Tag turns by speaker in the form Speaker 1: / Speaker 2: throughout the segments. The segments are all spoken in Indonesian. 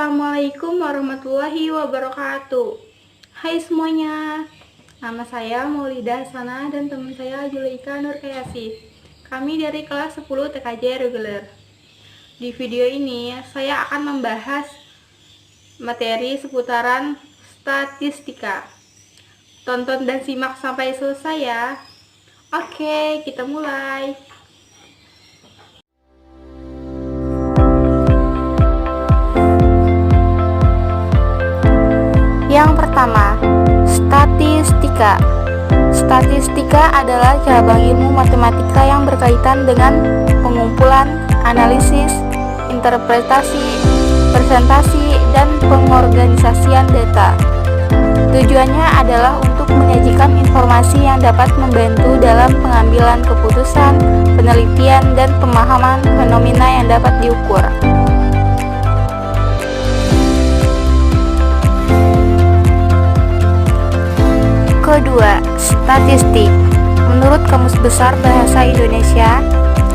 Speaker 1: Assalamualaikum warahmatullahi wabarakatuh. Hai semuanya, nama saya Maulida Hasanah dan teman saya Julika Nurkayasih. Kami dari kelas 10 TKJ Reguler. Di video ini saya akan membahas materi seputaran statistika. Tonton dan simak sampai selesai ya. Oke, kita mulai. Yang pertama, statistika. Statistika adalah cabang ilmu matematika yang berkaitan dengan pengumpulan, analisis, interpretasi, presentasi, dan pengorganisasian data. Tujuannya adalah untuk menyajikan informasi yang dapat membantu dalam pengambilan keputusan, penelitian, dan pemahaman fenomena yang dapat diukur. Kedua, statistik. Menurut Kamus Besar Bahasa Indonesia,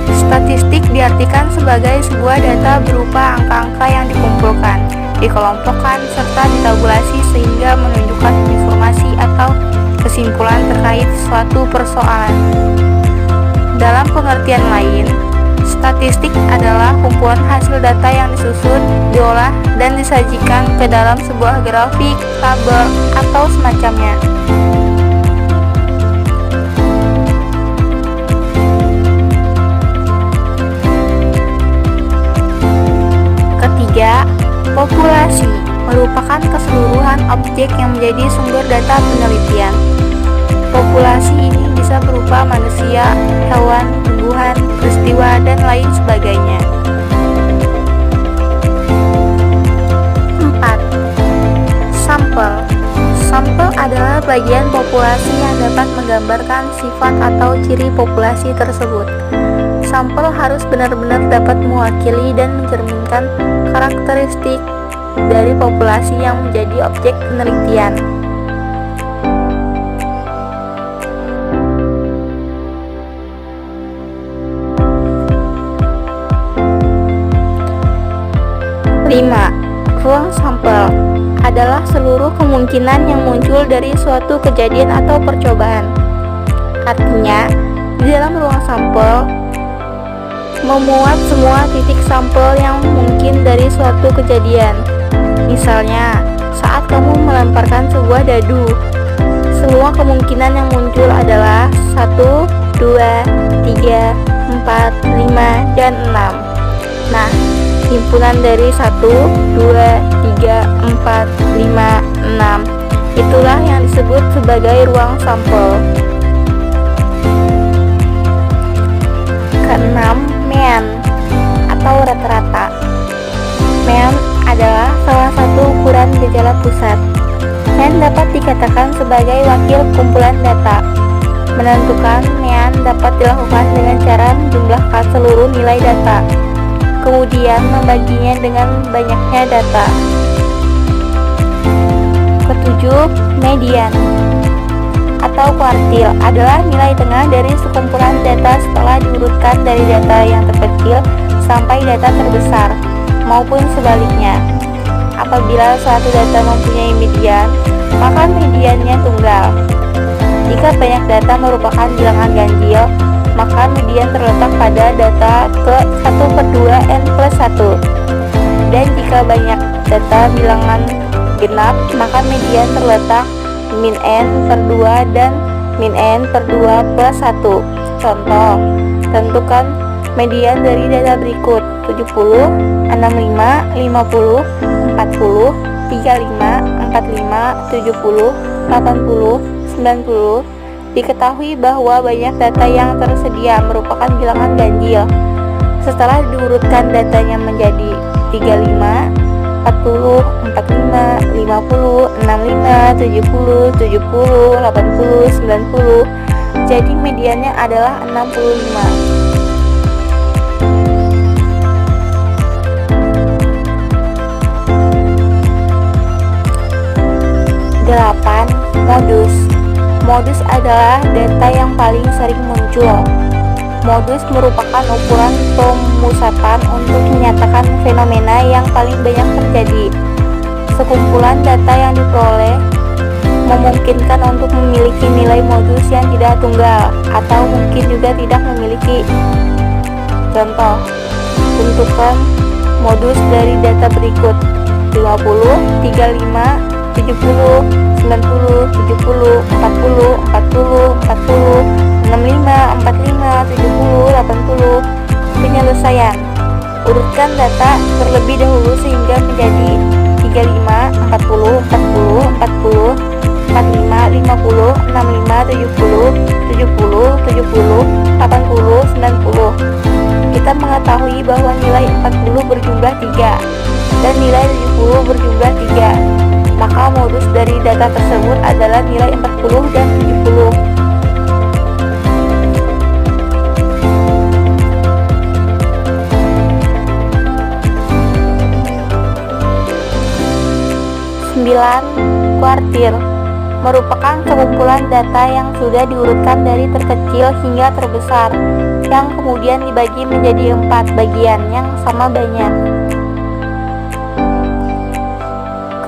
Speaker 1: statistik diartikan sebagai sebuah data berupa angka-angka yang dikumpulkan, dikelompokkan, serta ditabulasi sehingga menunjukkan informasi atau kesimpulan terkait suatu persoalan. Dalam pengertian lain, statistik adalah kumpulan hasil data yang disusun, diolah, dan disajikan ke dalam sebuah grafik, tabel, atau semacamnya. Ketiga, populasi merupakan keseluruhan objek yang menjadi sumber data penelitian. Populasi ini bisa berupa manusia, hewan, tumbuhan, peristiwa, dan lain sebagainya. 4. Sampel. Sampel adalah bagian populasi yang dapat menggambarkan sifat atau ciri populasi tersebut. Sampel harus benar-benar dapat mewakili dan mencerminkan karakteristik dari populasi yang menjadi objek penelitian. Ruang sampel adalah seluruh kemungkinan yang muncul dari suatu kejadian atau percobaan. Artinya, di dalam ruang sampel memuat semua titik sampel yang mungkin dari suatu kejadian. Misalnya, saat kamu melemparkan sebuah dadu, semua kemungkinan yang muncul adalah 1, 2, 3, 4, 5, dan 6. Nah, himpunan dari 1, 2, 3, 4, 5, 6 itulah yang disebut sebagai ruang sampel. Keenam, mean atau rata-rata. Mean adalah salah satu ukuran gejala pusat. Mean dapat dikatakan sebagai wakil kumpulan data. Menentukan mean dapat dilakukan dengan cara menjumlahkan seluruh nilai data, kemudian membaginya dengan banyaknya data. Ketujuh, median atau kuartil adalah nilai tengah dari sekumpulan data setelah diurutkan dari data yang terkecil sampai data terbesar, maupun sebaliknya. Apabila suatu data mempunyai median, maka mediannya tunggal. Jika banyak data merupakan bilangan ganjil, maka median terletak pada data ke 1/2 n plus 1. Dan jika banyak data bilangan genap, maka median terletak min n per 2 dan min n per 2 plus 1. Contoh, tentukan median dari data berikut: 70, 65, 50, 40, 35, 45, 70, 80, 90. Diketahui bahwa banyak data yang tersedia merupakan bilangan ganjil. Setelah diurutkan datanya menjadi 35, 40, 45, 50, 65, 70, 70, 80, 90. Jadi mediannya adalah 65. 8. Modus. Modus adalah data yang paling sering muncul. Modus merupakan ukuran pemusatan untuk menyatakan fenomena yang paling banyak terjadi. Sekumpulan data yang diperoleh memungkinkan untuk memiliki nilai modus yang tidak tunggal atau mungkin juga tidak memiliki. Contoh, tentukan modus dari data berikut: 50, 35, 70, 90, 70, 40, 40, 40, 65, 45, 70, 80. Penyelesaian: urutkan data terlebih dahulu sehingga menjadi 35, 40, 40, 40, 45, 50, 65, 70, 70, 70, 80, 90. Kita mengetahui bahwa nilai 40 berjumlah 3 dan nilai 70 berjumlah 3. Maka modus dari data tersebut adalah nilai 40 dan 70. Kuartil merupakan sekumpulan data yang sudah diurutkan dari terkecil hingga terbesar, yang kemudian dibagi menjadi 4 bagian yang sama banyak.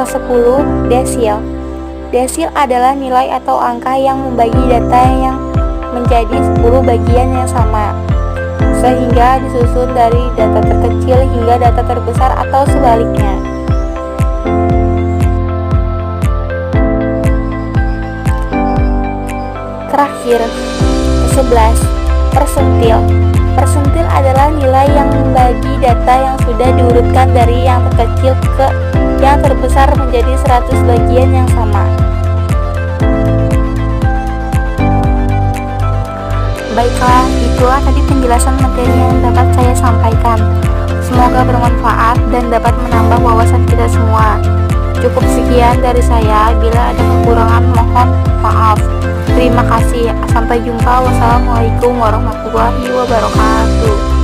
Speaker 1: Ke-10, desil. Desil adalah nilai atau angka yang membagi data yang menjadi 10 bagian yang sama, sehingga disusun dari data terkecil hingga data terbesar atau sebaliknya. Terakhir, ke-11, persentil. Persentil adalah nilai yang membagi data yang sudah diurutkan dari yang terkecil ke yang terbesar menjadi 100 bagian yang sama. Baiklah, itulah tadi penjelasan materi yang dapat saya sampaikan. Semoga bermanfaat dan dapat menambah wawasan kita semua. Cukup sekian dari saya. Bila ada kekurangan mohon maaf. Terima kasih. Sampai jumpa. Wassalamualaikum warahmatullahi wabarakatuh.